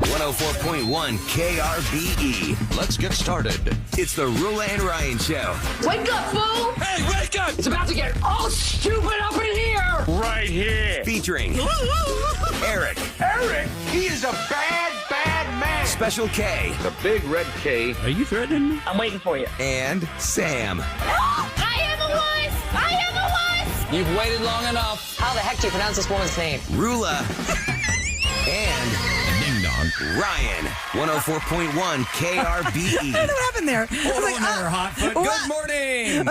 104.1 KRBE. Let's get started. It's the Roula and Ryan Show. Wake up, fool! Hey, wake up! It's about to get all stupid up in here! Right here. Featuring Eric. Eric, he is a bad, bad man. Special K. The big red K. Are you threatening me? I'm waiting for you. And Sam. I am a wuss! I am a wuss! You've waited long enough. How the heck do you pronounce this woman's name? Roula. And Ding dong. Ryan. 104.1 KRBE. I don't know what happened there. I was like, hot foot. what? Good morning.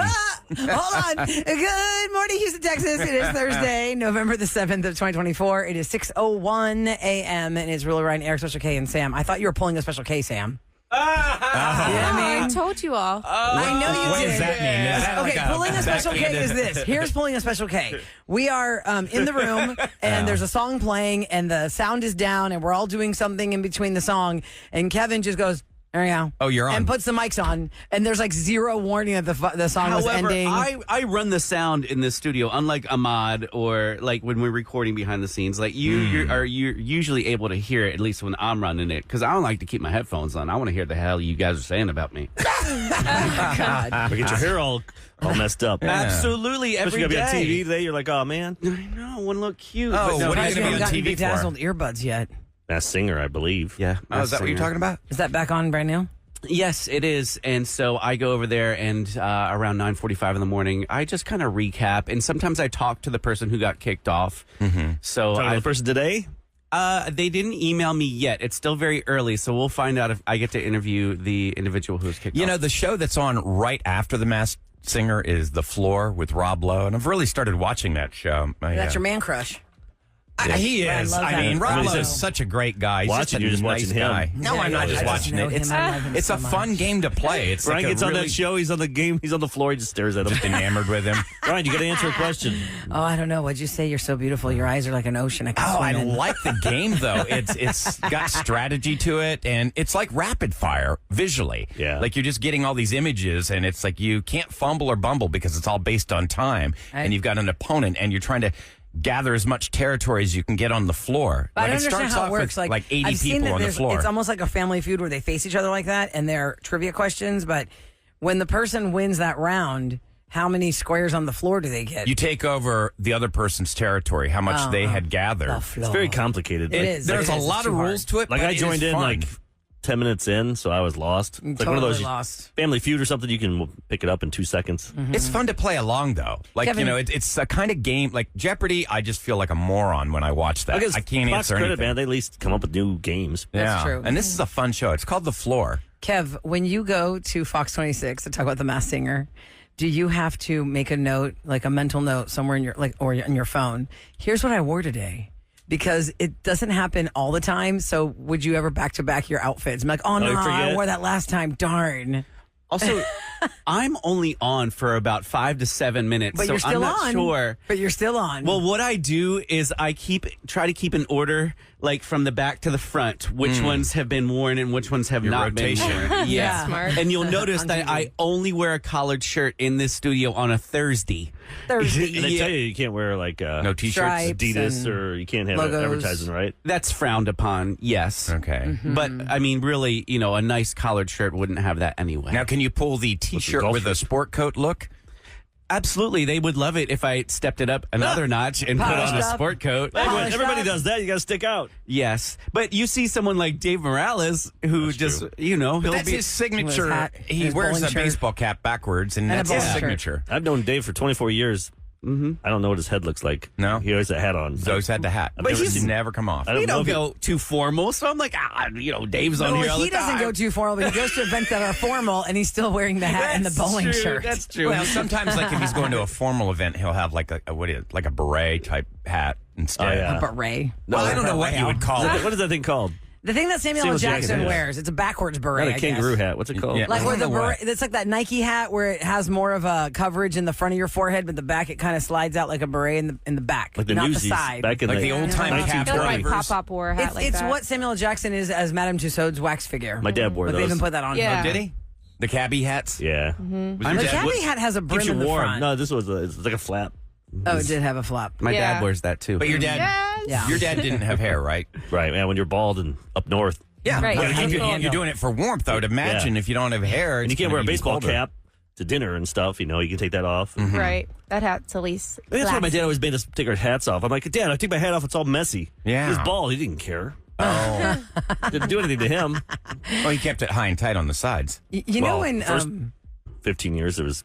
Hold on. Good morning, Houston, Texas. It is Thursday, November the 7th of 2024. It is 6:01 a.m. and it's Roula, Ryan, Eric, Special K, and Sam. I thought you were pulling a Special K, Sam. You know what I mean? I told you all. I know you What did. does that mean? Is that Okay, like pulling a Special K is this. Here's pulling a Special K. We are in the room, and there's a song playing, and the sound is down, and we're all doing something in between the song, and Kevin just goes, there you go. Oh, you're on. And puts the mics on, and there's like zero warning that the song was However, ending. I run the sound in this studio, unlike Ahmad or like when we're recording behind the scenes. Like you're usually able to hear it, at least when I'm running it, because I don't like to keep my headphones on. I want to hear the hell you guys are saying about me. God. We get your hair all messed up. Absolutely, every Especially day. gonna be on TV today. You're like, oh man, I know, one look cute. Oh, but no, what are you You gonna haven't be on gotten TV for? bedazzled earbuds yet. Masked Singer, I believe. Yeah. Oh, is that what you're talking about? Is that back on brand new? Yes, it is. And so I go over there and around 9:45 in the morning, I just kind of recap. And sometimes I talk to the person who got kicked off. So Talking to the person today. they didn't email me yet. It's still very early. So we'll find out if I get to interview the individual who's kicked off. You know, the show that's on right after The Masked Singer is The Floor with Rob Lowe, and I've really started watching that show. That's your man crush. He I is. love I that. mean, Rob Really Lowe so. is such a great guy. He's Watching, just you're a just nice watching him. guy. No, Yeah, I'm not I just just watching know it. him. It's I love him it's so a fun much. game to play. It's Ryan like gets a on really that show. He's on the game. He's on the floor. He just stares at him. just enamored with him. Ryan, you got to answer a question. Oh, I don't know. What'd you say? You're so beautiful. Your eyes are like an ocean. I can Oh, I swim in. like the game though. It's got strategy to it, and it's like rapid fire visually. Yeah. Like you're just getting all these images, and it's like you can't fumble or bumble because it's all based on time, Right. and you've got an opponent, and you're trying to gather as much territory as you can get on the floor. But I Like, don't it understand starts how it off works. with, Like 80 I've seen people that on the there's- floor. It's almost like a Family Feud where they face each other like that, and they're trivia questions. But when the person wins that round, how many squares on the floor do they get? You take over the other person's territory, how much they had gathered. The floor. It's very complicated. It Like, is. There's It a is. lot It's of too rules to it. Like but I it joined is in fun. like 10 minutes in, so I was lost. It's like one of Totally those lost. Family Feud or something. You can pick it up in 2 seconds. It's fun to play along, though. Like, Kevin- you know, it's a kind of game. Like Jeopardy, I just feel like a moron when I watch that. guess I can't Fox answer credit, anything. man. They at least come up with new games. Yeah. That's true. And this is a fun show. It's called The Floor. Kev, when you go to Fox 26 to talk about The Masked Singer, do you have to make a note, like a mental note somewhere in your or in your phone? Here's what I wore today. Because it doesn't happen all the time. So would you ever back to back your outfits? I'm like, oh no, you I forget? wore that last time. Darn. Also, I'm only on for about 5 to 7 minutes, But so you're still I'm not on. sure. But you're still on. Well, what I do is I try to keep an order, like from the back to the front, which ones have been worn and which ones have Your not rotation. been worn. Yeah. Smart. And you'll notice On that TV. I only wear a collared shirt in this studio on a Thursday. Thursday. And they tell you can't wear like No T-shirts. Stripes Adidas and or you can't have logos. advertising, right? That's frowned upon, yes. Okay. But, I mean, really, you know, a nice collared shirt wouldn't have that anyway. Now, can you pull the T-shirt golf with a shirt. sport coat look? Absolutely. They would love it if I stepped it up another notch and put Polished on a up. sport coat. Hey, when Polished everybody up. does that. You got to stick out. Yes. But you see someone like Dave Morales who That's just, true. you know, he'll That's be. his signature. His hat, He his wears bowling a shirt. baseball cap backwards, and And a that's his bowling shirt. signature. I've known Dave for 24 years. I don't know what his head looks like. No? He always has a hat on. He's always had the hat. I've But never he's seen- never come off. I don't We know don't if go too formal, so I'm like, you know, Dave's on here all he the time. doesn't go too formal, but he goes to events that are formal, and he's still wearing the hat and the That's bowling true, shirt. That's true. Well, sometimes, like if he's going to a formal event, he'll have like like a beret type hat instead. Oh, yeah. A beret. Well, I don't know what you would call it. What is that thing called? The thing that Samuel L. Samuel Jackson Jackson hat. wears, it's a backwards beret. Not a I kangaroo guess. hat. What's it called? Yeah. Like I where don't the know beret, it's like that Nike hat where it has more of a coverage in the front of your forehead, but the back it kind of slides out like a beret in the back, Like the not Newsies the side. back in Like the old time I cap feel like drivers. Pop-Up wore a hat It's, like it's that. what Samuel L. Jackson is as Madame Tussauds wax figure. My dad wore But they those. even put that on. Yeah. Oh, did he? The cabbie hats? Yeah. The cabbie hat has a brim Keeps you in the warm. front. No, this was it's like a flap. Oh, it did have a flap. My Yeah. dad wears that too. But your dad, Yes. Yeah. your dad didn't have hair, right? Right, man. When you're bald and up north, Yeah, Right. Well, How do you you're doing it for warmth. I would imagine if you don't have hair, and you it's can't gonna wear a be baseball colder. cap to dinner and stuff. You can take that off. Right. That hat's at least. That's why my classy. dad always made us take our hats off. I'm like, Dad, I take my hat off. It's all messy. Yeah. He was bald. He didn't care. Oh, Didn't do anything to him. well, he kept it high and tight on the sides. You know Well, when... first 15 years, there was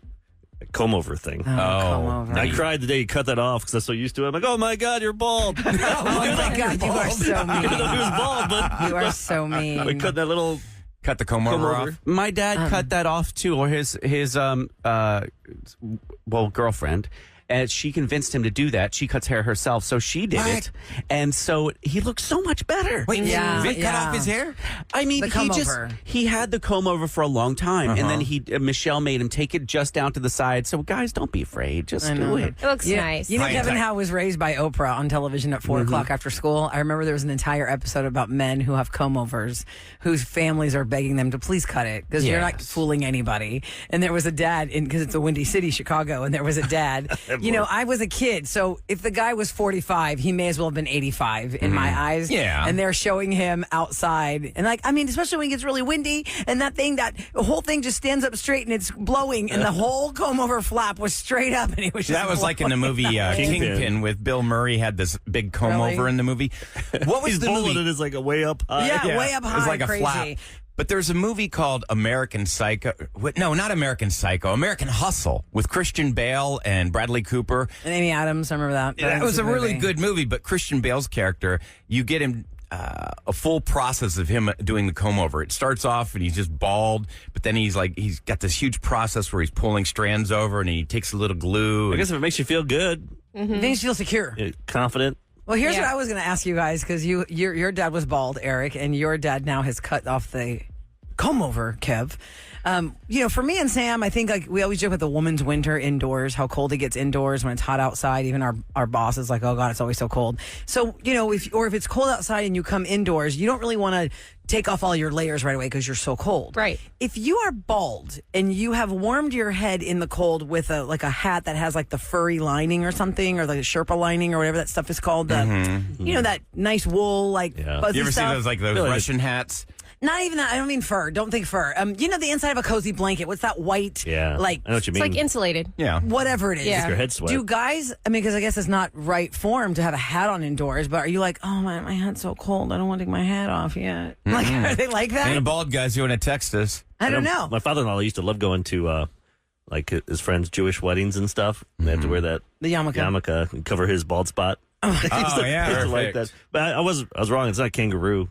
a comb over thing. come over. I cried the day he cut that off because I'm so used to it. I'm like, oh my God, you're bald. Oh my God, you are so I didn't know he mean. was bald, but You are so mean. we cut that little Cut the comb over over. off. My dad cut that off too, or his girlfriend. And she convinced him to do that. She cuts hair herself, so she did What? it. And so he looked so much better. Wait, Yeah, Vic cut yeah. off his hair? I mean, The comb over. he had the comb over for a long time, and then Michelle made him take it just down to the side. So guys, don't be afraid, just I do know. it. It looks Yeah. nice. You know, High and Kevin tight. Howe was raised by Oprah on television at 4 o'clock after school. I remember there was an entire episode about men who have comb overs, whose families are begging them to please cut it because you're not Yes. fooling anybody. And there was a dad, because it's a windy city, Chicago, and there was a dad. I was a kid, so if the guy was 45, he may as well have been 85 in my eyes. Yeah. And they're showing him outside. And especially when it gets really windy and that whole thing just stands up straight and it's blowing and the whole comb over flap was straight up and it was just That was like in the movie Kingpin with Bill Murray had this big comb Really? over in the movie. What was he's the bald movie? and it is like a way up high. Yeah, way up It was high, like a crazy. flap. But there's a movie called American Psycho. No, not American Psycho. American Hustle with Christian Bale and Bradley Cooper. And Amy Adams, I remember that. That was a really good movie, but Christian Bale's character, you get him a full process of him doing the comb over. It starts off and he's just bald, but then he's got this huge process where he's pulling strands over and he takes a little glue. I guess if it makes you feel good, Things feel secure. confident. Well, here's Yeah. what I was going to ask you guys because your dad was bald, Eric, and your dad now has cut off the comb over, Kev. For me and Sam, I think we always joke about the woman's winter indoors, how cold it gets indoors when it's hot outside. Even our boss is like, oh God, it's always so cold. So, if it's cold outside and you come indoors, you don't really want to take off all your layers right away because you're so cold. Right. If you are bald and you have warmed your head in the cold with a hat that has like the furry lining or something, or the Sherpa lining or whatever that stuff is called, that nice wool, Yeah. fuzzy You ever see stuff. those those Really? Russian hats? Not even that. I don't mean fur. Don't think fur. The inside of a cozy blanket. What's that white? Yeah. Like I know what you It's mean. like insulated. Yeah. whatever it is. Yeah. Your head sweat. Do guys? Because I guess it's not right form to have a hat on indoors. But are you like, oh my hat's so cold. I don't want to take my hat off yet. Like, are they like that? Any bald guys you want to text us? I don't know. My father-in-law used to love going to his friends' Jewish weddings and stuff. And they have to wear that The yarmulke. yarmulke and cover his bald spot. Oh, He used to like perfect. that. But I was wrong. It's not kangaroo.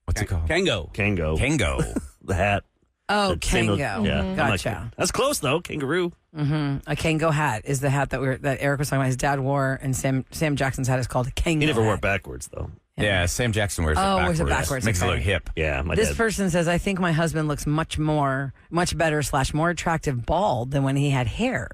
What's it called? Kango. Kango. Kango. The hat. Oh, The same- Kango. Yeah. I'm like, Gotcha. that's close though. Kangaroo. A Kango hat is the hat that Eric was talking about. His dad wore, and Sam Jackson's hat is called a Kango. He never wore it hat. backwards though. Yeah, Sam Jackson wears it Oh, backwards. wears it backwards, Makes it okay. look hip. Yeah, my This dad. person says, I think my husband looks much better / more attractive bald than when he had hair.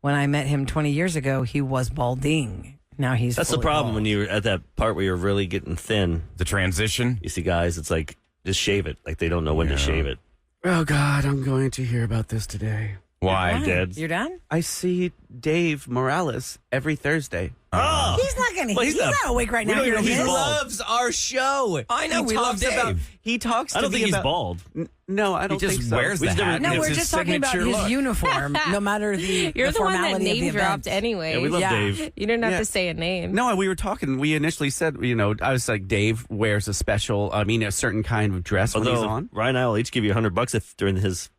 When I met him 20 years ago, he was balding. Now he's That's the fully problem bald. when you're at that part where you're really getting thin. The transition. You see guys, it's like just shave it. Like they don't know when to shave it. Oh God, I'm going to hear about this today. Why? Why? Dead. You're done? I see Dave Morales every Thursday. Oh, He's not going to. Well, he's he's not not- awake right we now. don't even know He if he's is. bald. Loves our show. I know, He we love talks about. Dave. He talks to I don't me think he's about. bald. No, I don't He just think so. wears We the just never- hat. No, It's we're his just talking about signature his look. uniform, no matter You're the one that formality of name the dropped event. anyway. Yeah, we love Yeah. Dave. You don't have Yeah. to say a name. No, we were talking. We initially said, I was like, Dave wears a certain kind of dress when he's Although on. Ryan and I will each give you $100 if during his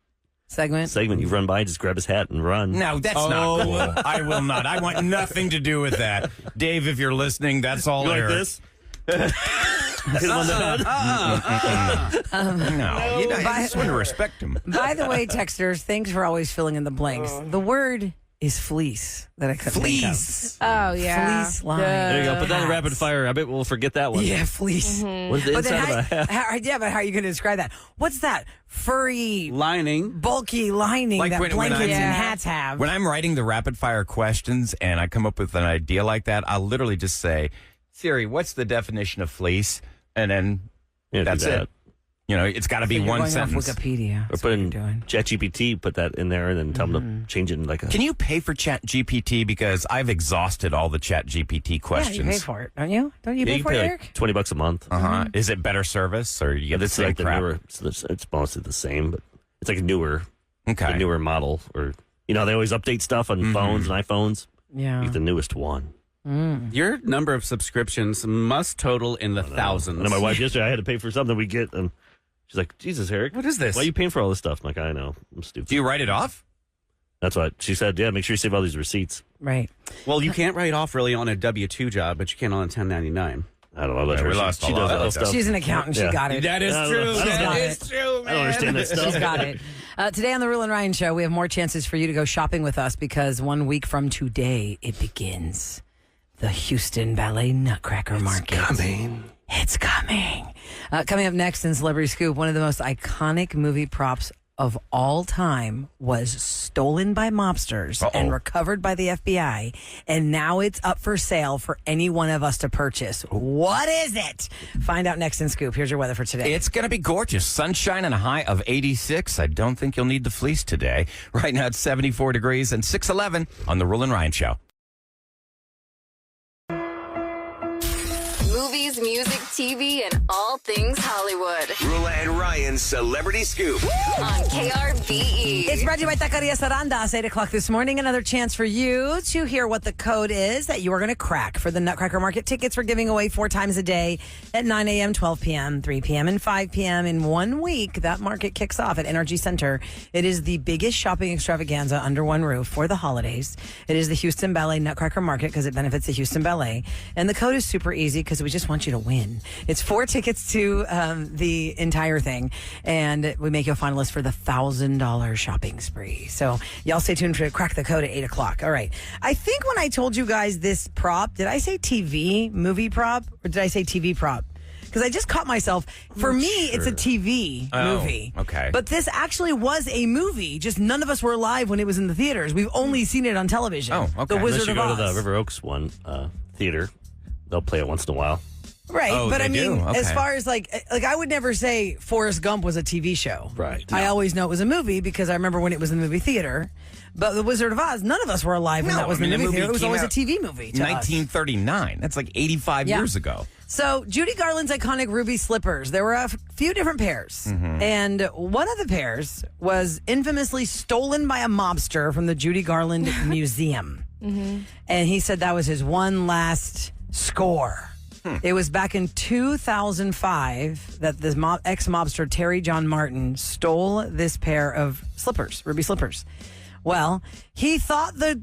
Segment. segment you run by, just grab his hat and run. No, that's not cool. I will not. I want nothing to do with that. Dave, if you're listening, that's all You like Eric. this? Hit him on the head. No, you know, I just want to respect him. By the way, texters, thanks for always filling in the blanks. The word is fleece that I couldn't think of. Fleece. Oh, yeah. Fleece line. There you go. Put that in Hats. rapid fire. I bet we'll forget that one. Yeah, fleece. What's the But then inside of a hat? yeah, but how are you going to describe that? What's that furry, Lining. bulky lining Like that when blankets I- and Yeah. hats have? When I'm writing the rapid fire questions and I come up with an idea like that, I'll literally just say, Siri, what's the definition of fleece? And then Yeah, do that's that. it. It's got to be You're one going sentence. Off Wikipedia. Or That's put what you're in doing. ChatGPT, put that in there, and then tell them to change it in like a. Can you pay for Chat GPT? Because I've exhausted all the Chat GPT questions. Yeah, you pay for it, don't you? Don't you Yeah, pay you for can it, pay Eric? like $20 a month. Uh-huh. Is it better service, or you get the It's same like the crap? newer. It's mostly the same, but it's like a newer, Okay. the newer model. Or they always update stuff on phones and iPhones. Yeah. Like the newest one. Your number of subscriptions must total in the thousands. And then my wife yesterday, I had to pay for something we get, and she's like, "Jesus, Eric, What is this? Why are you paying for all this stuff?" I'm like, "I know, I'm stupid." Do you write it off? That's what she said. Yeah, make sure you save all these receipts. Right. Well, you can't write off really on a W-2 job, but you can on a 1099. I don't know. I'll let Yeah, her. we She lost a does lot all of that stuff. stuff. She's an accountant. She Yeah. got it. That is I don't true. know. I don't That know. is true, man. I don't understand that stuff. She's got it. Today on the Roula and Ryan Show, we have more chances for you to go shopping with us because 1 week from today, it begins. The Houston Ballet Nutcracker Market. It's coming. Coming up next in Celebrity Scoop, one of the most iconic movie props of all time was stolen by mobsters and recovered by the FBI, and now it's up for sale for any one of us to purchase. What is it? Find out next in Scoop. Here's your weather for today. It's going to be gorgeous. Sunshine and a high of 86. I don't think you'll need the fleece today. Right now it's 74 degrees and 6:11 on the Roula and Ryan Show. Movies, music, TV, and all things Hollywood. Roula and Ryan's Celebrity Scoop. On KRBE. It's brought to you by Taqueria Sarandas, 8 o'clock this morning. Another chance for you to hear what the code is that you are going to crack for the Nutcracker Market. Tickets we're giving away 4 times a day at 9 a.m., 12 p.m., 3 p.m., and 5 p.m. In 1 week, that market kicks off at Energy Center. It is the biggest shopping extravaganza under one roof for the holidays. It is the Houston Ballet Nutcracker Market because it benefits the Houston Ballet. And the code is super easy because we just want you to win. It's 4 tickets to the entire thing, and we make you a finalist for the $1,000 shopping spree. So y'all stay tuned for crack the code at 8 o'clock. All right. I think when I told you guys this prop, did I say TV movie prop or did I say TV prop? Because I just caught myself. For me, it's a TV movie. Okay. But this actually was a movie. Just none of us were alive when it was in the theaters. We've only seen it on television. Oh, okay. The Wizard Unless you of go Oz. to the River Oaks one theater, they'll play it once in a while. Right, Oh, but they I mean, do? as Okay. far as like I would never say Forrest Gump was a TV show. Right. I always know it was a movie because I remember when it was in the movie theater. But The Wizard of Oz, none of us were alive when No, that was I in mean, the the movie theater. It was movie always a came TV movie. To us. 1939. That's like 85 Yeah. years ago. So Judy Garland's iconic ruby slippers. There were a few different pairs, and one of the pairs was infamously stolen by a mobster from the Judy Garland Museum. And he said that was his one last score. It was back in 2005 that the ex-mobster Terry John Martin stole this pair of slippers, ruby slippers. Well, he thought the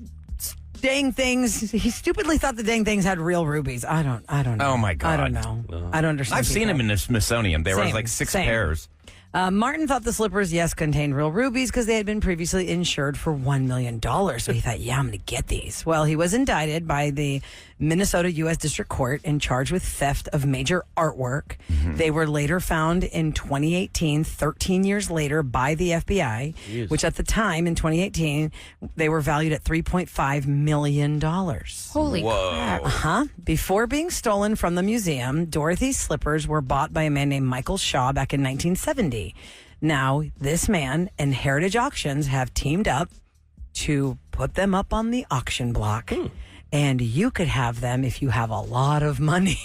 dang things. He stupidly thought the dang things had real rubies. I don't know. Oh, my God. I don't know. I don't understand. I've seen them in the Smithsonian. There was Same, like 6 same. pairs. Martin thought the slippers, yes, contained real rubies because they had been previously insured for $1 million. So he thought, yeah, I'm going to get these. Well, he was indicted by the Minnesota U.S. District Court and charged with theft of major artwork. They were later found in 2018, 13 years later, by the FBI, which at the time in 2018, they were valued at $3.5 million. Holy crap. Before being stolen from the museum, Dorothy's slippers were bought by a man named Michael Shaw back in 1970. Now, this man and Heritage Auctions have teamed up to put them up on the auction block, and you could have them if you have a lot of money.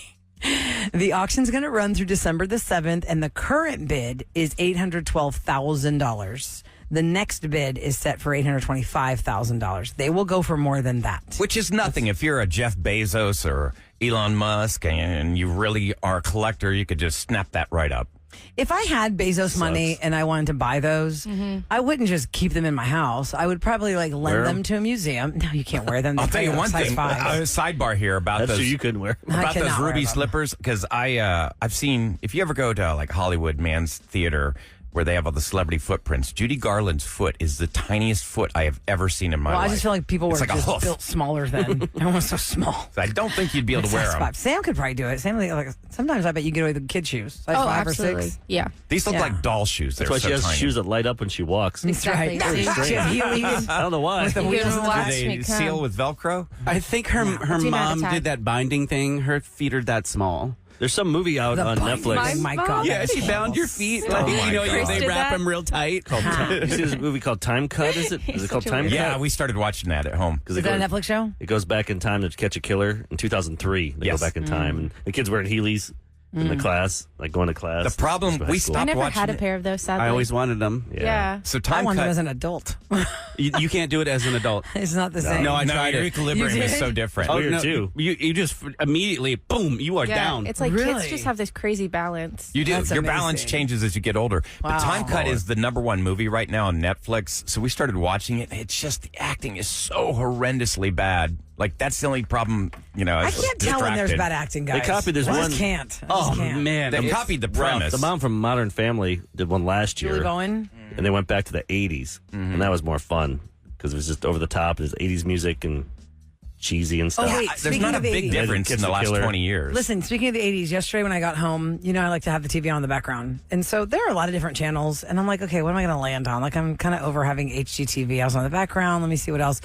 The auction's going to run through December the 7th, and the current bid is $812,000. The next bid is set for $825,000. They will go for more than that. Which is nothing. If you're a Jeff Bezos or Elon Musk and you really are a collector, you could just snap that right up. If I had Bezos money and I wanted to buy those, I wouldn't just keep them in my house. I would probably lend Wear them 'em? to a museum. No, you can't wear them. I'll tell you one Size thing. five. Sidebar here about That's those. true. You couldn't wear. I About those cannot wear ruby them. slippers, because I've seen, if you ever go to like Hollywood Man's Theater where they have all the celebrity footprints, Judy Garland's foot is the tiniest foot I have ever seen in my Well, life. I just feel like people were It's like a just hoof. built smaller then. Everyone was so small. I don't think you'd be able to wear Size them. five. Sam could probably do it. Sam, sometimes I bet you get away with kid shoes. Size Oh, 5 absolutely. or 6. Yeah. These look Yeah. like doll shoes. They're That's why so she has tiny. shoes that light up when she walks. That's right. Exactly. See? She has heelys. I don't know why. With the You're wheels gonna in the watch back. Do me they come. seal with Velcro? I think her Do not mom attack. did that binding thing. Her feet are that small. There's some movie out on Netflix. My God. Yeah, she bound your feet. Like, my God. they wrap them real tight. You see this movie called Time Cut? Is it called Time Cut? Yeah, we started watching that at home. Is that a Netflix show? It goes back in time to catch a killer in 2003. They Yes. go back in time, and the kid's wearing Heelys in the class, like going to class. The problem, High we school. I stopped never watching had a it. pair of those, sadly. I always wanted them. Yeah. So I Time want them Cut. as an adult. You can't do it as an adult. It's not the same. No, I no, tried your it. equilibrium You is did? so different. Weird, too. You just immediately, boom, you are Yeah, down. it's like Really? kids just have this crazy balance. You do. That's Your balance amazing. changes as you get older. But Wow. Time Cut is the #1 movie right now on Netflix. So we started watching it. It's just the acting is so horrendously bad. Like that's the only problem, I can't tell when there's bad acting, guys. They copied this I one- just can't. I Oh, just can't. man. They It's copied the Rough. premise. The mom from Modern Family did one last Julie year, Bowen. and they went back to the 80s, and that was more fun because it was just over the top. There's 80s music and cheesy and stuff. Oh, wait. There's Speaking not a of big 80s. difference in Kids the the last Killer. 20 years. Listen, speaking of the 80s, yesterday when I got home, I like to have the TV on in the background. And so there are a lot of different channels. And I'm like, okay, what am I going to land on? Like, I'm kind of over having HGTV. I was on the background. Let me see what else.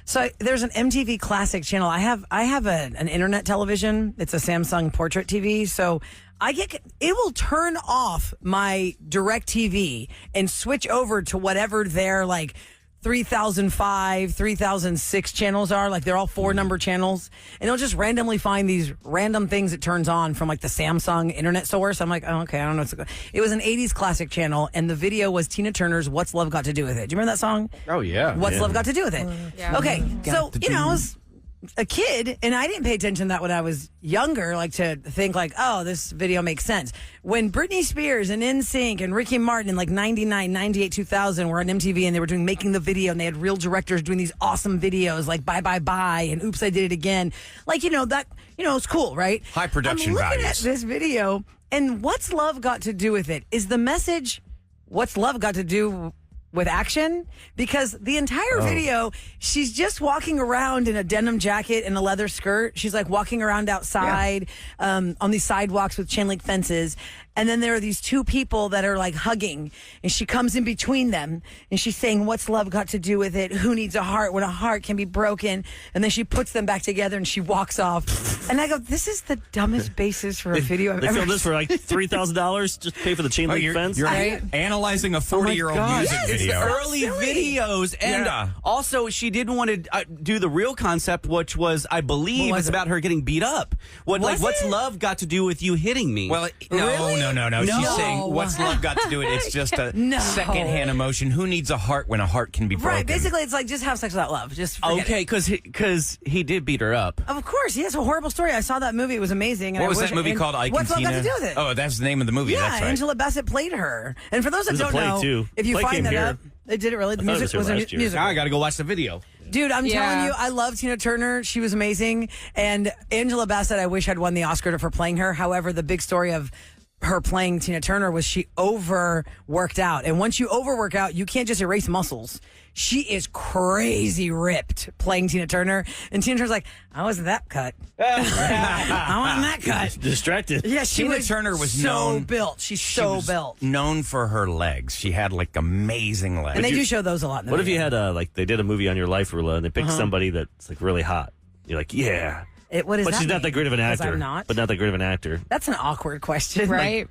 So there's an MTV Classic channel. I have an internet television. It's a Samsung Portrait TV. So it will turn off my direct TV and switch over to whatever their like 3005, 3006 channels are. Like they're all 4-number channels. And it'll just randomly find these random things it turns on from like the Samsung internet source. I'm like, oh, okay, I don't know what's going on. It was an 80s classic channel, and the video was Tina Turner's What's Love Got to Do with It. Do you remember that song? Oh, yeah. What's Love Got to Do with It? Yeah. Okay, so, I was a kid, and I didn't pay attention to that when I was younger, like to think like, oh, this video makes sense. When Britney Spears and NSYNC and Ricky Martin in like 99, 98, 2000 were on MTV and they were making the video and they had real directors doing these awesome videos like Bye Bye Bye and Oops, I Did It Again. Like, it's cool, right? High production I'm looking values. at this video, and What's Love Got to Do with It? Is the message, what's love got to do with action? Because the entire video, she's just walking around in a denim jacket and a leather skirt. She's like walking around outside on these sidewalks with chain link fences. And then there are these two people that are like hugging, and she comes in between them and she's saying, what's love got to do with it? Who needs a heart when a heart can be broken? And then she puts them back together and she walks off. And I go, this is the dumbest basis for a video I've They ever filmed this for like $3,000 just to pay for the chain link fence. You're Right? analyzing a 40-year-old God. music Yes, video. Early videos, and Yeah. also she didn't want to do the real concept, which was, I believe, What was it's it? about her getting beat up. Was What's it? love got to do with you hitting me? Well, no. She's No. saying, what's love got to do with it? It's just a No. secondhand emotion. Who needs a heart when a heart can be broken? Right, basically, it's like just have sex without love. Just forget okay, it. because he did beat her up. Of course, he has a horrible story. I saw that movie; it was amazing. And What I was wish- that movie and called? Ike What's and love Tina? got to do with it? Oh, that's the name of the movie. yeah, That's right. Angela Bassett played her. And for those that There's a don't play, know, too. if you Play find came that here. up, it did it really. The I thought it music was here was a last year. music. Now I got to go watch the video. Dude, I'm Yeah. telling you, I love Tina Turner. She was amazing. And Angela Bassett, I wish had won the Oscar for playing her. However, the big story of her playing Tina Turner was she overworked out. And once you overwork out, you can't just erase muscles. She is crazy ripped playing Tina Turner. And Tina Turner's like, I wasn't that cut. I wasn't that cut. Distracted. Yeah, she Tina was Turner was so known- built. She's She so was built. known for her legs. She had like amazing legs. And they do show those a lot in the What if you video. had they did a movie on your life, Roula, and they picked somebody that's like really hot. You're like, yeah. What is But that she's not mean? that great of an 'Cause actor. I'm not. But not that great of an actor. That's an awkward question. Right?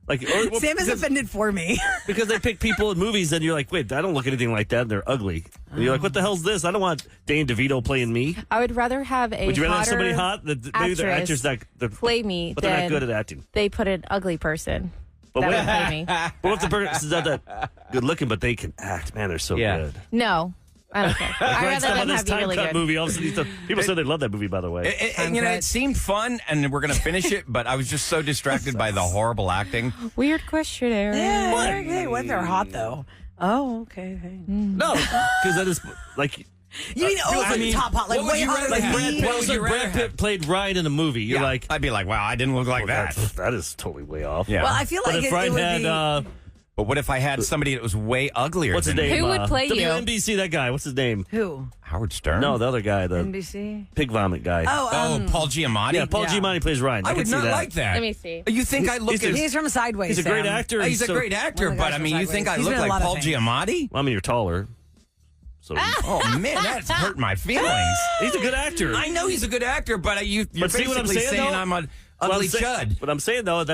Sam is offended for me. Because they pick people in movies, and you're like, wait, I don't look anything like that, and they're ugly. And you're like, what the hell's this? I don't want Dane DeVito playing me. I would rather have a Would you rather have hotter somebody hot? That maybe their actress actor's not, play me but they're not than good at acting. they put an ugly person But that what would play me. What if the person's not that good looking, but they can act? Man, they're so Yeah. good. No, I don't care. I'd Right, rather stuff on them this have be time really cut good. movie. All of a sudden, people said they love that movie. By the way, it seemed fun, and we're going to finish it, but I was just so distracted by the horrible acting. Weird questionnaire. Yeah, okay. What if they're hot though? Oh, okay. no, because that is like. You mean top hot, like what would way you hotter rather than have? me? What would you rather Brad have? Pitt played Ryan in a movie. You're Yeah, like, I'd be like, wow, I didn't look like that. That is totally way off. Yeah. Well, I feel But like if it Ryan would had, be. But what if I had somebody that was way uglier what's his than me? name? Who would play you? WNBC, that guy. What's his name? Who? Howard Stern? No, the other guy, the NBC. pig vomit guy. Oh, Paul Giamatti? yeah, Paul yeah. Giamatti plays Ryan. I can would see not that. like that. Let me see. You think I look at... he's from Sideways. He's a great Sam. actor. He's a so- great actor, One of the but guys I from mean, you Sideways. think I He's look been in a like lot of Paul things. Giamatti? Well, I mean, you're taller. So Oh, man, that's hurt my feelings. he's a good actor. I know he's a good actor, but you're But see what I'm basically saying, though? I'm ugly chud. But I'm saying though,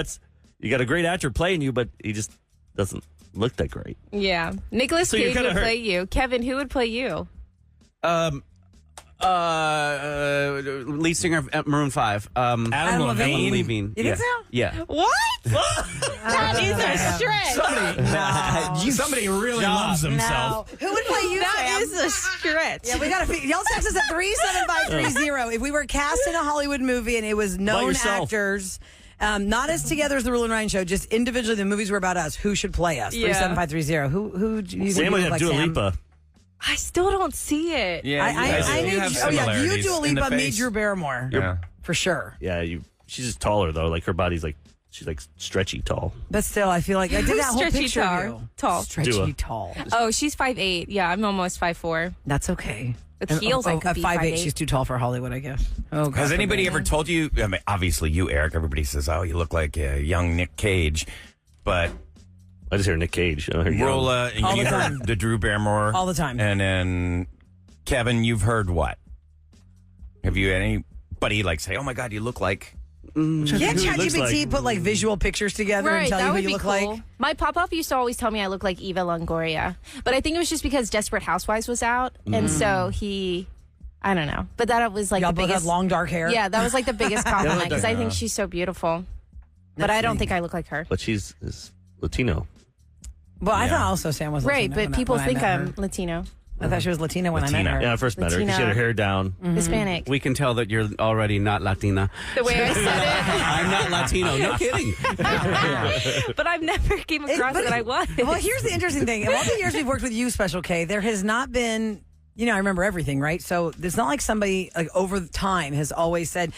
you got a great actor playing you, but he just doesn't look that great. Yeah. Nicolas So you're Cage kinda would hurt. play you. Kevin, who would play you? Lead singer of Maroon 5. Adam Adam Levine. Levine. You think so? Yeah. What? That is a stretch. Somebody really loves himself. No. Who would play you, That Sam? is a stretch. Yeah, we got to. Y'all text us at 37530. If we were cast in a Hollywood movie and it was known yourself. actors, not as together as the Rule and Ryan show, just individually, the movies were about us. Who should play us? Yeah. 37530. Who do you Sam think would look have like Dua Sam? Lipa. I still don't see it. Yeah, I you need. have Oh yeah, you similarities Dua in the Lipa, me face. Drew Barrymore. Yeah. For sure. Yeah, she's just taller though. Like her body's like she's like stretchy tall. But still, I feel like I did Who's that whole stretchy picture tall? of you. Tall. Stretchy Dua. tall. Oh, she's 5'8". Yeah, I'm almost 5'4". That's okay. With heels, I could at be 5'8", 5'8". she's too tall for Hollywood, I guess. Oh, God Has anybody forbid. ever told you? I mean, obviously you, Eric. Everybody says, "Oh, you look like a young Nick Cage," but I just hear Nick Cage. I don't hear young. Rolla, and All you the time. heard the Drew Barrymore All the time. and then Kevin, you've heard what? Have you anybody like say, "Oh my God, you look like"? Can't who he looks ChatGPT like. put like visual pictures together and Right, tell that you who would you be look cool. like? My pop-up used to always tell me I look like Eva Longoria. But I think it was just because Desperate Housewives was out. And so I don't know. But that was like Y'all the both biggest. have long dark hair. Yeah, that was like the biggest compliment like because that. I think she's so beautiful. But I don't think I look like her. But she's is Latino. Well, I thought also Sam was Right, Latino but when I- people when I think met I'm her. Latino, I thought she was Latina when I met her. Yeah, I first met her. 'Cause She had her Latina. hair down. Hispanic. We can tell that you're already not Latina. The way I said I'm not Latino. No kidding. it. But I've never came across but- that I was. Well, here's the interesting thing. In all the years we've worked with you, Special K, there has not been, I remember everything, right? So it's not like somebody like over time has always said,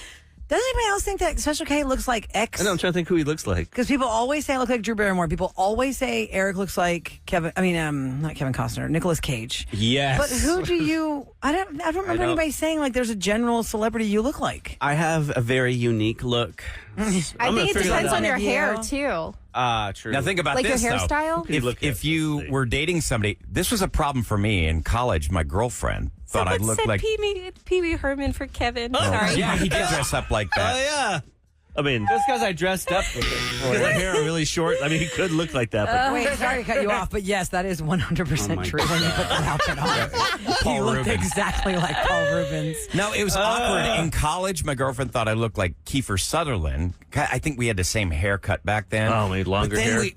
does anybody else think that Special K looks like X? I know. I'm trying to think who he looks like. Because people always say I look like Drew Barrymore. People always say Eric looks like not Kevin Costner, Nicolas Cage. Yes. But who do you? I don't remember anybody saying like there's a general celebrity you look like. I have a very unique look. I gonna think it figure that depends out. on your Yeah. hair, too. True. Now think about Like your this, though. hairstyle? He'd look If good. you were dating somebody, this was a problem for me in college. My girlfriend thought I'd Someone look said like. Pee Wee Herman for Kevin. Sorry. Yeah, he did dress up like that. Oh yeah. I mean, Just because I dressed up with it. because the hair are really short. I mean, he could look like that. But Wait, sorry to cut you off, but yes, that is 100% Oh my true when you put that outfit on. Paul You looked Rubens. exactly like Paul Rubens. No, it was awkward. In college, my girlfriend thought I looked like Kiefer Sutherland. I think we had the same haircut back then. Oh, maybe longer But then hair?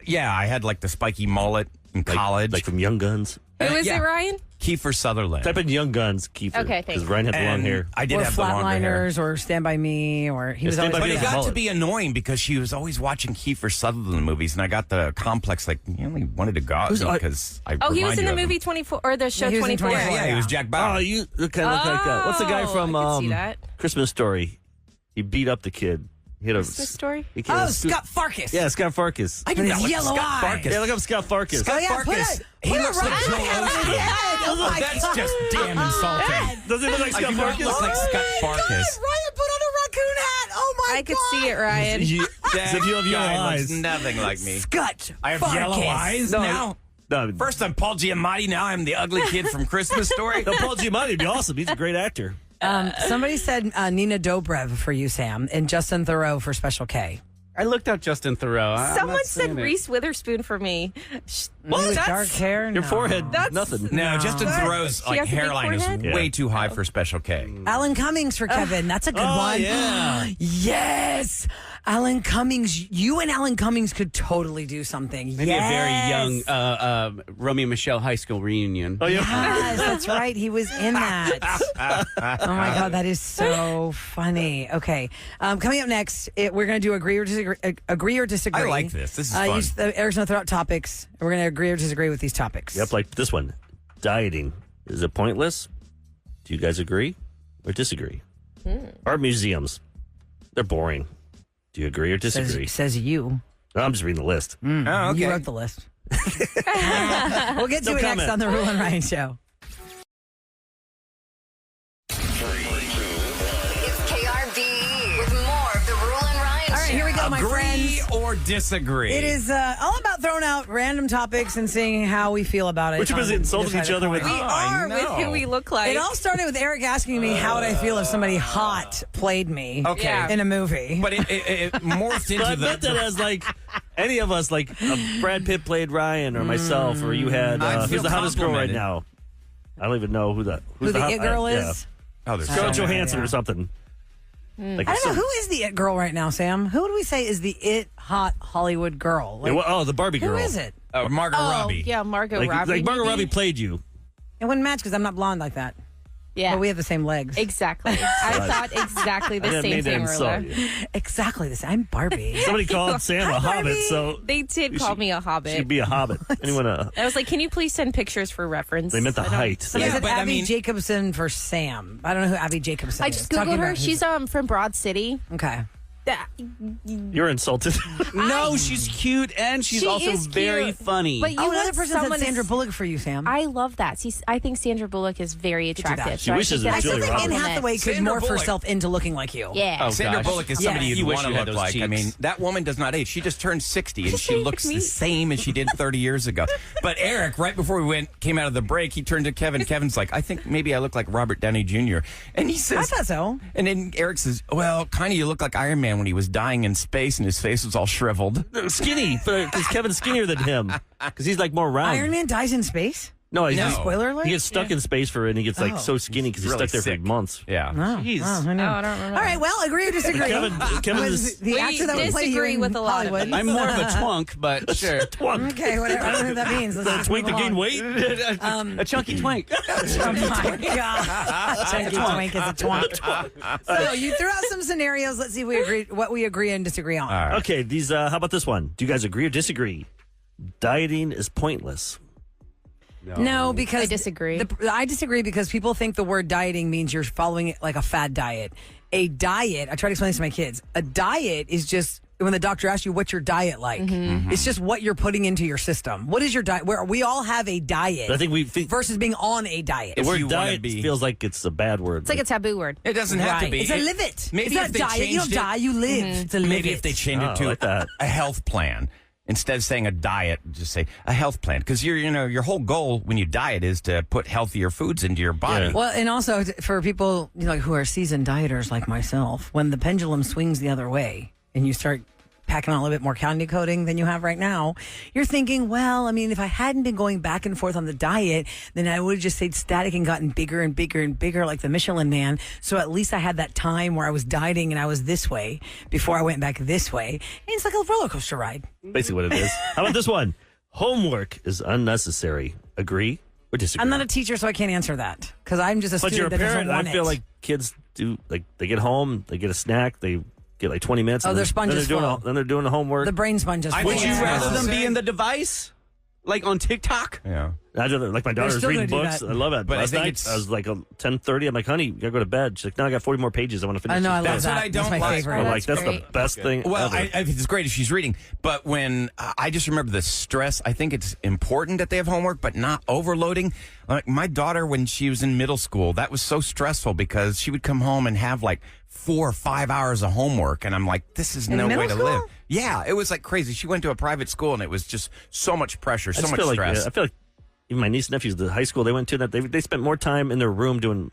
yeah, I had like the spiky mullet in college. like from Young Guns. Who is yeah. it, Ryan? Kiefer Sutherland. Type in Young Guns, Kiefer. Okay, thanks. Because Ryan had the long And hair. I did Or have the longer hair. Flatliners or Stand By Me or he was Stand always By But Me it was got to mullet. be annoying because she was always watching Kiefer Sutherland movies, and I got the complex like you only wanted to go out because I. Oh, he was remind in you the of him. movie 24 or the show Yeah, he was in 24. 24. Yeah, he was Jack Oh, Bauer. you kind of look like what's the guy from I could see that. Christmas Story? He beat up the kid. He hit a Christmas Story? He killed Oh, a- Scott Farkas. Yeah, Scott Farkas. I do With not his look yellow Scott eye. Farkas. Yeah, look up Scott Farkas. Oh, Scott yeah, Farkas. He put looks it like right Joel there on his Osteen. head. Oh my That's God. just damn insulting. Does he look like I Scott do not Farkas? look like Scott Farkas. Ryan put on a raccoon hat. Oh my God. I could see it, Ryan. As if you have yellow Guy looks eyes. nothing like me. Scott I have Farkas. yellow eyes now. No, First I'm Paul Giamatti, now I'm the ugly kid from Christmas Story. no, Paul Giamatti would be awesome. He's a great actor. Somebody said Nina Dobrev for you, Sam, and Justin Thoreau for Special K. I looked up Justin Thoreau. I'm Someone not said saying it. Reese Witherspoon for me. With dark hair? Your No. forehead, That's- nothing. No, Justin Thoreau's She has a big hairline is forehead? way Yeah. too high for Special K. Alan Cummings for Kevin. That's a good Oh, one. yeah. Yes. Alan Cummings. You and Alan Cummings could totally do something. Maybe yes. a very young Romeo and Michelle high school reunion. Oh, yeah. Yes, that's right. He was in that. Oh my God, that is so funny. Okay, coming up next, we're going to do agree or disagree. Agree or disagree. I like this. This is fun. Eric's going to throw out topics. And we're going to agree or disagree with these topics. Yep, like this one. Dieting. Is it pointless? Do you guys agree or disagree? Art museums. They're boring. Do you agree or disagree? Says you. No, I'm just reading the list. Oh, okay. You wrote the list. We'll get to No it next comment. on the Rule and Ryan Show. It's KRB with more of the Rule and Ryan All right, Show. here we go, my Agree friends. or disagree? It is all about throwing out random topics and seeing how we feel about it. Which was insulting each other with. We are with who we look like. It all started with Eric asking me how would I feel if somebody hot played me Okay. in a movie. But it morphed But I into meant that as like any of us, like Brad Pitt played Ryan or myself, or you had I'd feel who's the hottest girl right complimented. now? I don't even know who the it girl is? Oh, there's Scarlett so many. Johansson or something. Like I don't know, who is the it girl right now, Sam? Who would we say is the it hot Hollywood girl? Like, the Barbie girl. who is it? Margot Oh, Robbie. yeah, Margot Like Robbie. Margot maybe? Robbie played you. It wouldn't match because I'm not blonde like that. Yeah. But we have the same legs. Exactly. I thought exactly the I same didn't mean to thing, insult Roula. you. Exactly the same. I'm Barbie. Somebody called Sam a hobbit, so They did call me a she'd hobbit. be a hobbit. Anyone? I was like, can you please send pictures for reference? They meant the I don't- height. Somebody Yeah, said but I Abby mean- Jacobson for Sam. I don't know who Abby Jacobson I is. just Talking Googled her. about who's- She's from Broad City. Okay. You're insulted. No, she's cute and she's She also is very cute, funny. but you Oh, want another person said someone to Sandra s- Bullock for you, Sam. I love that. See, I think Sandra Bullock is very do that. attractive. She so I wishes think it I was still Julia think Anne Roberts. Hathaway could Sandra morph Bullock. herself into looking like you. Yeah. Oh, Sandra gosh. Bullock is Yeah. somebody you'd You wish want to you had look those like. I cheeks. mean, that woman does not age. She just turned 60 and she looks Me. the same as she did 30 years ago. But Eric, right before we came out of the break, he turned to Kevin. Kevin's like, I think maybe I look like Robert Downey Jr. And he I says, thought so. and then Eric says, well, kind of you look like Iron Man when he was dying in space and his face was all shriveled. Skinny, because Kevin's skinnier than him. Because he's like more round. Iron Man dies in space? No, he's No. Spoiler alert? He gets stuck in space for, and he gets like so skinny because he's Really stuck there sick. for months. Yeah. Oh, Jeez. oh, who knew? I don't remember. All right, well, agree or disagree? Kevin With is the We actor that would play you disagree in with a lot of Hollywood. it. I'm more of a twunk, but sure. twunk. Okay, whatever. I don't know what that means. Let's just Twink to move gain along. weight. A chunky twink. Oh my God. Chunky twink is a twink. So you threw out some scenarios. Let's see if we agree what we agree and disagree on. All right. Okay, these. How about this one? Do you guys agree or disagree? Dieting is pointless. No, because I disagree. I disagree because people think the word dieting means you're following it like a fad diet. A diet, I try to explain this to my kids. A diet is just when the doctor asks you what's your diet like. It's just what you're putting into your system. What is your diet? Where we all have a diet. But I think we think versus being on a diet. the If you word wanna diet be- feels like it's a bad word. It's like a taboo word. It doesn't have to Right. be. It's a live it. Maybe it's not if they diet. You don't changed it- die. You live. It's a live Maybe it. if they changed Oh, it to I like that. a health plan. Instead of saying a diet, just say a health plan. Because your whole goal when you diet is to put healthier foods into your body. Yeah. Well, and also for people who are seasoned dieters like myself, when the pendulum swings the other way and you start packing on a little bit more candy coating than you have right now, you're thinking, well, I mean, if I hadn't been going back and forth on the diet, then I would have just stayed static and gotten bigger and bigger and bigger like the Michelin Man. So at least I had that time where I was dieting and I was this way before I went back this way. And it's like a roller coaster ride. Basically what it is. How about this one? Homework is unnecessary. Agree or disagree? I'm not a teacher, so I can't answer that because I'm just a But you're a student that doesn't parent. I want feel it. like kids do, like, they get home, they get a snack, they get like 20 minutes. Oh, and their then- sponge then is they're doing full. Then they're doing the homework. The brain sponge is full. Would you Yeah. rather them be Say- in the device? Like on TikTok? Yeah. I do that. Like my daughter's still reading gonna do books. that. I love it. But I Last think night, it's- I was like 10:30. I'm like, honey, you gotta go to bed. She's like, no, I got 40 more pages. I want to finish. I know, this I love book." That's that. what I don't That's my like. favorite. I'm Oh, like, that's great. the best thing. Well, ever. it's great if she's reading, but when I just remember the stress, I think it's important that they have homework, but not overloading. Like my daughter, when she was in middle school, that was so stressful because she would come home and have like 4 or 5 hours of homework, and I'm like, this is In no middle way to school? live. Yeah, it was like crazy. She went to a private school, and it was just so much pressure, I so just much feel like, stress. I feel like even my niece and nephews, the high school they went to, that they spent more time in their room doing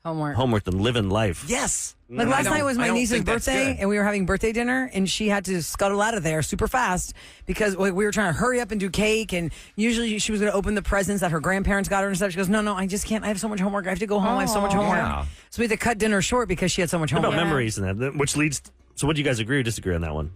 homework than living life. Yes. Like last night was I my don't niece's think that's birthday, good. and we were having birthday dinner, and she had to scuttle out of there super fast because we were trying to hurry up and do cake. And usually she was going to open the presents that her grandparents got her and stuff. She goes, "No, I just can't. I have so much homework. I have to go home. I have so much homework." yeah. So we had to cut dinner short because she had so much What homework. about memories and that? Which leads. So, what do you guys agree or disagree on that one?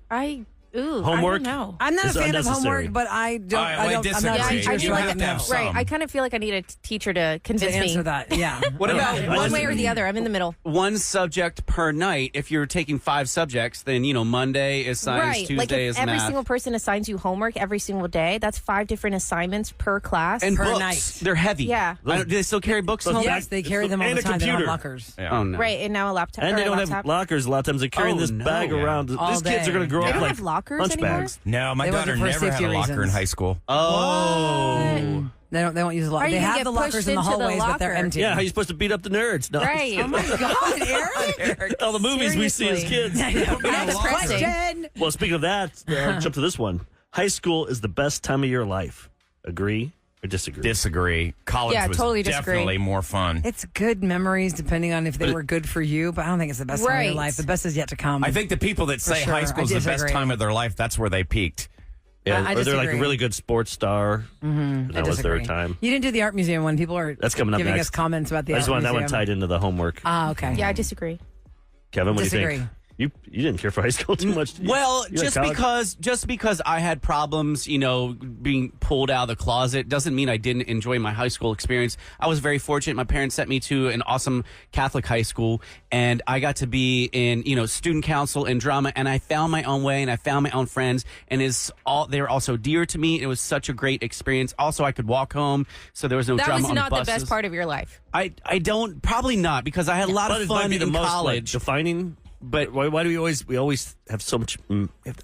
Homework? I don't know. I'm not a It's fan of unnecessary. homework, but I don't. All right, well, I I don't. I'm not a disagree. teacher, I so do I have don't to know. have some. Right. I kind of feel like I need a teacher to To convince answer me. that, yeah. What about One way or the other. I'm in the middle. one subject per night? If you're taking 5 subjects, then, Monday is science, Right. Tuesday Like if is every math. single person assigns you homework every single day, that's 5 different assignments per class. and per books. night. They're heavy. Yeah. Do they still carry books home? Yes, they carry them all And the a time. They don't have computer. lockers. Yeah. Oh, no. Right, and now a laptop. And or they a don't have laptop. lockers. A lot of times they're carrying Oh, this no. bag Yeah. around. All These kids day. are going to grow They up don't like have lockers lunch anymore? bags. No, my They went daughter there for never had safety a locker in reasons. high school. Oh. They don't use a locker. Or you They can have get the lockers pushed in the into the hallways, but they're locker. empty. Yeah, how are you supposed to beat up the nerds? No. Right. Oh my God, Eric! All the movies we see as Seriously. kids. Next Depressing. question. Well, speaking of that, I'll jump to this one. High school is the best time of your life. Agree or disagree? Disagree. College Yeah, was totally disagree. definitely more fun. It's good memories depending on if they were good for you, but I don't think it's the best time of your Right. life. The best is yet to come. I think the people that say sure. high school is I the best disagree. time of their life, that's where they peaked. Yeah, I or they're like a disagree. really good sports star. Mm-hmm. That was their disagree. time. You didn't do the art museum one. People are That's coming up giving next. us comments about the I just art want that museum. one tied into the homework. Ah, okay. Yeah, I disagree. Kevin, what do you disagree. think? You didn't care for high school too much. did you? Well, You like college? just because I had problems, being pulled out of the closet doesn't mean I didn't enjoy my high school experience. I was very fortunate. My parents sent me to an awesome Catholic high school, and I got to be in, student council and drama, and I found my own way, and I found my own friends, and they were also dear to me. It was such a great experience. Also, I could walk home, so there was no That drama was on not the the buses. best part of your life. I don't, probably not, because I had a lot But of it might fun be the in most college. defining. But Why do we always have so much?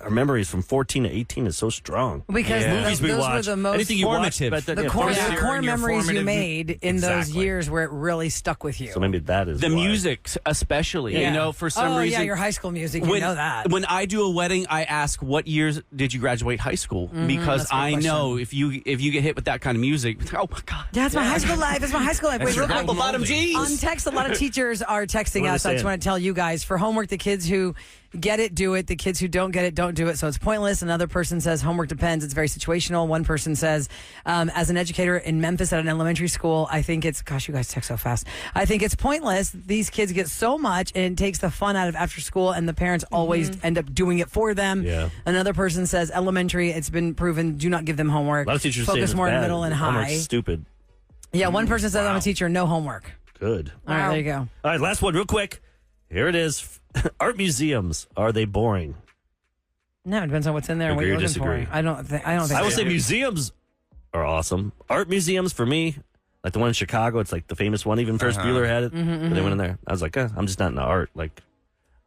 Our memories from 14 to 18 is so strong. Because Movies we those watch, were the most anything you watch, formative. but the core, Yeah. the core In your memories you formative- made in those Exactly. years where it really stuck with you. So maybe that is the why. music, especially, for some reason. yeah, your high school music. You know that. When I do a wedding, I ask, "What years did you graduate high school?" Because that's a good I question. know if you get hit with that kind of music, oh my god, Yeah, it's my high school life. It's my high school life. Wait, your real quick. golden bottom molding. On jeans. text, a lot of teachers are texting What are us. they I just saying? want to tell you guys for homework, the kids who get it, do it. The kids who don't get it, don't do it. So it's pointless. Another person says homework depends. It's very situational. One person says, as an educator in Memphis at an elementary school, I think it's, gosh, you guys text so fast. I think it's pointless. These kids get so much and it takes the fun out of after school and the parents always end up doing it for them. Yeah. Another person says elementary, it's been proven, do not give them homework. A lot of teachers say focus it's more in bad. middle and Homework's high. stupid. Yeah, one person says I'm a teacher, no homework. Good. All right, there you go. All right, last one, real quick. Here it is. Art museums, are they boring? No, it depends on what's in there and what Agree you're or looking disagree? for. I don't think. I will so. say museums are awesome. Art museums for me, like the one in Chicago, it's like the famous one. Even Ferris Bueller had it. When they went in there, I was like, I'm just not into art. Like,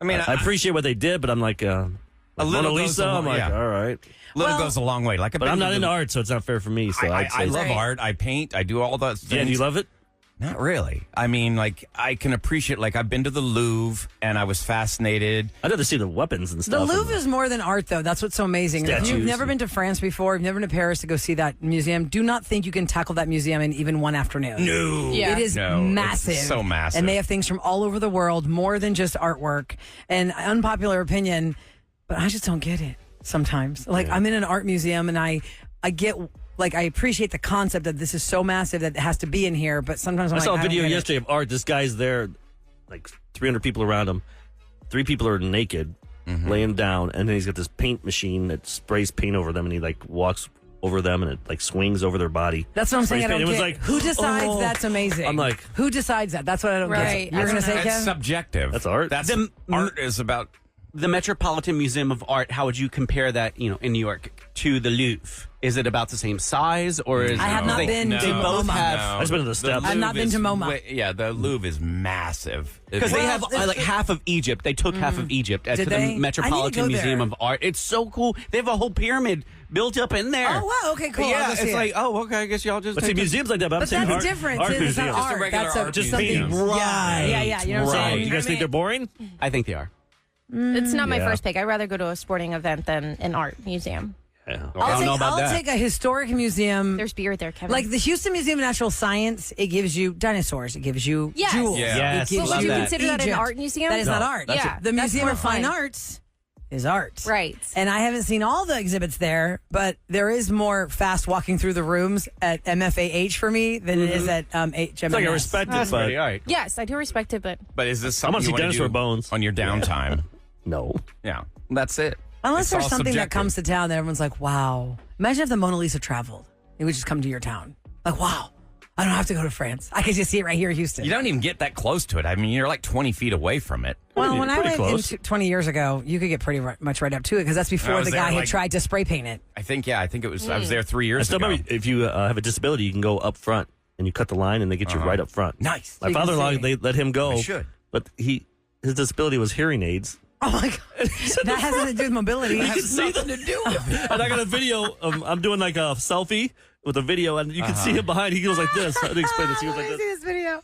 I mean, I appreciate what they did, but I'm like, A little Mona goes Lisa. a long- I'm like, yeah. all right, little goes a long way. Like, but I'm not into art, so it's not fair for me. So I I'd say, love art. I paint. I do all those things. yeah, do you love it? Not really. I mean, like, I can appreciate, like, I've been to the Louvre and I was fascinated. I'd rather see the weapons and The stuff. Louvre is more than art, though. That's what's so amazing. If you've Statues. never been to France before, if you've never been to Paris to go see that museum, do not think you can tackle that museum in even one afternoon. No. Yeah. It is No, it's massive. so massive. And they have things from all over the world, more than just artwork. And unpopular opinion, but I just don't get it sometimes. Like, I'm in an art museum and I get... Like, I appreciate the concept that this is so massive that it has to be in here, but sometimes I'm I like, saw a I don't video get it. yesterday of art. This guy's there, like 300 people around him. 3 people are naked, laying down, and then he's got this paint machine that sprays paint over them, and he like walks over them, and it like swings over their body. That's what I'm saying. I Sprays don't paint. get. It was like, Who decides oh. that's amazing? I'm like, who decides that? That's what I don't Right. get. You're going to say, That's Kev? subjective. That's art. That's art is about. The Metropolitan Museum of Art, how would you compare that, in New York to the Louvre? Is it about the same size, or is I have not been they to both MoMA. have I just been to the steps. I've not been to MoMA. The Louvre is massive. because they have it's- like half of Egypt. They took half of Egypt Did to they? I the need to Metropolitan go Museum there. of Art. It's so cool. They have a whole pyramid built up in there. Oh, wow. Okay, cool. I'll Yeah, go see it's it. like, okay, I guess y'all just. But see, take the- museums like that, but I'm But saying that's art, different. art It's not museums. art. regular That's art Just museum. painting. Yeah, yeah. You know what I'm So, saying? you guys think they're boring? I think they are. It's not my Yeah. first pick. I'd rather go to a sporting event than an art museum. Yeah. I don't know about I'll that. take a historic museum. There's beer there, Kevin. Like the Houston Museum of Natural Science, it gives you dinosaurs. It gives you Yes. jewels. Yeah. Yes, it gives But would you you consider that an Egypt. art museum? That is not No, art. that's Yeah, The that's Museum more of Fine fun. Arts is art. Right. And I haven't seen all the exhibits there, but there is more fast walking through the rooms at MFAH for me than it is at HMS. It's like I respect it, That's but pretty all right. Yes, I do respect it, but But is this I wanna something see you wanna dinosaur do bones. on your downtime? no. Yeah, that's it. Unless It's there's all something that subjective. comes to town that everyone's like, wow. Imagine if the Mona Lisa traveled. It would just come to your town. Like, wow. I don't have to go to France. I can just see it right here in Houston. You don't even get that close to it. I mean, you're like 20 feet away from it. Well, when I Pretty went close. 20 years ago, you could get pretty much right up to it because that's I before was the there, guy had like- tried to spray paint it. I think it was. I was there 3 years I still ago. remember if you have a disability, you can go up front and you cut the line and they get you right up front. Nice. My you can father-in-law, see. they let him go. I should. But his disability was hearing aids. Oh my God. That has nothing to do with mobility. You can see nothing to do with it. And I got a video. I'm doing like a selfie with a video, and you can see him behind. He goes like this. How do you explain this? He goes like Let me see this. this video.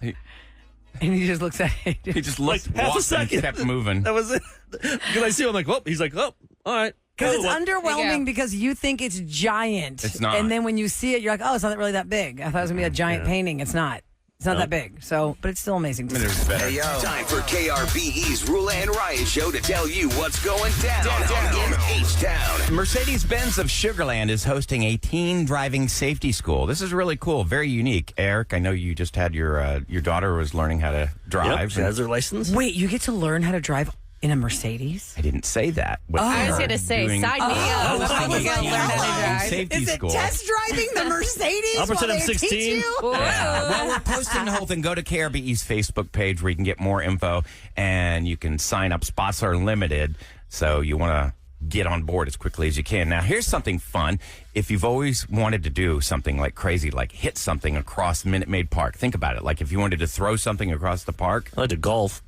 And he just looks at it. He just looked, Like half a walked, second. and kept moving. That was it. Because I see him, I'm like, oh, he's like, oh, all right. Because it's Oh, underwhelming because you think it's giant. It's not. And then when you see it, you're like, oh, it's not really that big. I thought it was going to be a giant painting. It's not. It's not that big. So, but it's still amazing. To see. Hey, yo. Time for KRBE's Roula and Ryan show to tell you what's going down in H-Town. Mercedes-Benz of Sugarland is hosting a teen driving safety school. This is really cool, very unique. Eric, I know you just had your daughter was learning how to drive. Yep, she has her license. Wait, you get to learn how to drive in a Mercedes? I didn't say that. What I was they're going to say, doing- sign me up. I was I'm going to like, learn how to drive. Safety Is it school. test driving the Mercedes? I'll pretend while I'm they 16. teach you? Yeah. Well, we're posting the whole thing. Go to KRBE's Facebook page where you can get more info and you can sign up. Spots are limited, so you want to get on board as quickly as you can. Now, here's something fun. If you've always wanted to do something like crazy, like hit something across Minute Maid Park, think about it. Like if you wanted to throw something across the park. I like to golf.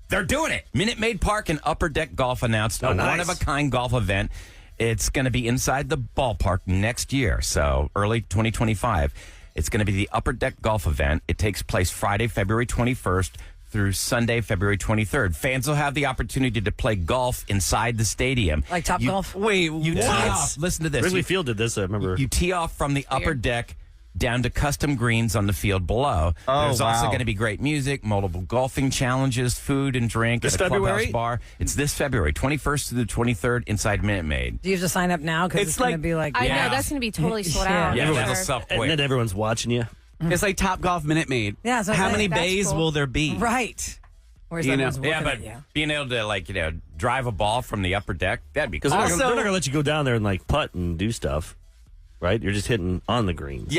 They're doing it. Minute Maid Park and Upper Deck Golf announced a nice. one-of-a-kind golf event. It's going to be inside the ballpark next year, so early 2025. It's going to be the Upper Deck Golf event. It takes place Friday, February 21st through Sunday, February 23rd. Fans will have the opportunity to play golf inside the stadium. Like Top Golf? Wait, you tee off. Listen to this. Wrigley Field did this, I remember. You tee off from the upper deck down to custom greens on the field below. There's also going to be great music, multiple golfing challenges, food and drink This at a clubhouse February? bar. It's this February, 21st to the 23rd inside Minute Maid. Do you have to sign up now? Because it's going to be like... I Yeah. know, that's going to be totally sold Yeah. out. Yeah, for that'll sure. sell And quick. then everyone's watching you. It's like Top Golf Minute Maid. Yeah, so How many that's bays cool. will there be? Right. Where's You know, everyone's Yeah, looking but at you? being able to, drive a ball from the upper deck, that'd be cool. Because Also- they're not going to let you go down there and like putt and do stuff, right? You're just hitting on the greens.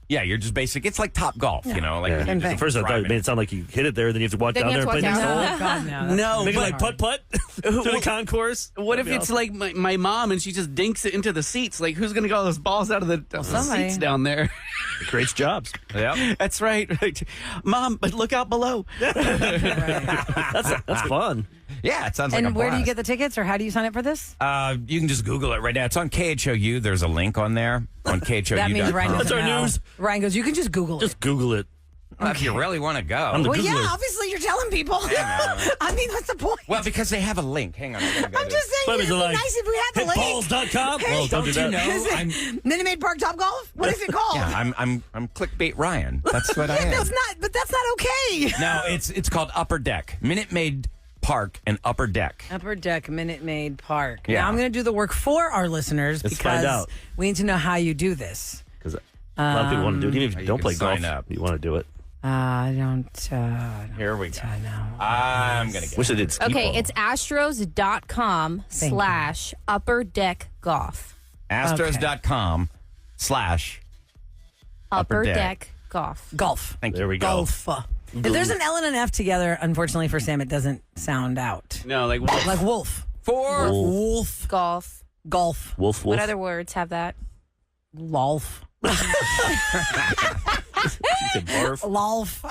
Yeah, you're just basic. It's like Top Golf, like Yeah. when you're Same just thing. At first, I thought it driving made it sound like you hit it there, then you have to walk Then down you there have and to play walk next down. hole. Oh, God, no. No, Make it but like putt through the concourse. what if That'd be it's awesome. like my mom and she just dinks it into the seats? Like, who's going to get all those balls out of the somebody. seats down there? It creates jobs. Yep. That's right. Mom, but look out below. That's fun. Yeah, it sounds like a And where do you blast. get the tickets, or how do you sign up for this? You can just Google it right now. It's on KHOU. There's a link on there on KHOU.com. That means Ryan That's doesn't our know. news. Ryan goes, you can just Google Just it. Google it. If you really want to go. I'm the Well, yeah, Googler. obviously you're telling people. I mean, what's the point? Well, because they have a link. Hang on. I gotta go I'm to just it. saying, But it'd is be it like nice if we had the link. hitballs.com? Well, don't do Don't you that. know? Minute Maid Park Top Golf? What is it called? Yeah, I'm clickbait Ryan. That's what I am. That's not, but that's not okay. No, it's called Upper Deck. Minute Maid Park and Upper Deck. Upper Deck Minute Maid Park. Yeah. Now I'm going to do the work for our listeners Let's because find out. we need to know how you do this. Because a lot of people want to do it. Even if you You don't can play golf, sign up. you want to do it. I don't Here we go. know. I'm gonna get Wish I did skee Okay, ball. it's astros.com/upper deck golf. Astros.com/ Upper deck. deck golf. Golf. Thank you. There we go. Golf. If there's an L and an F together, unfortunately for Sam, it doesn't sound out. No, like, Like wolf. For Wolf. Golf. Golf. Wolf. What other words have that? Lolf. She said barf. Lolf.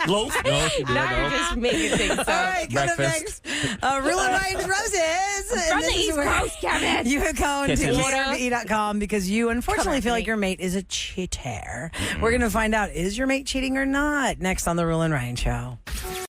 Loaf? No, she did Now you're no. just making things All up. right, coming up next. Breakfast. Rule and Ryan's Roses. And From the this is East where Coast, Kevin. You have gone to Kittens. KRBE.com because you unfortunately Correct feel me. like your mate is a cheater. We're going to find out, is your mate cheating or not? Next on the Rule and Ryan Show.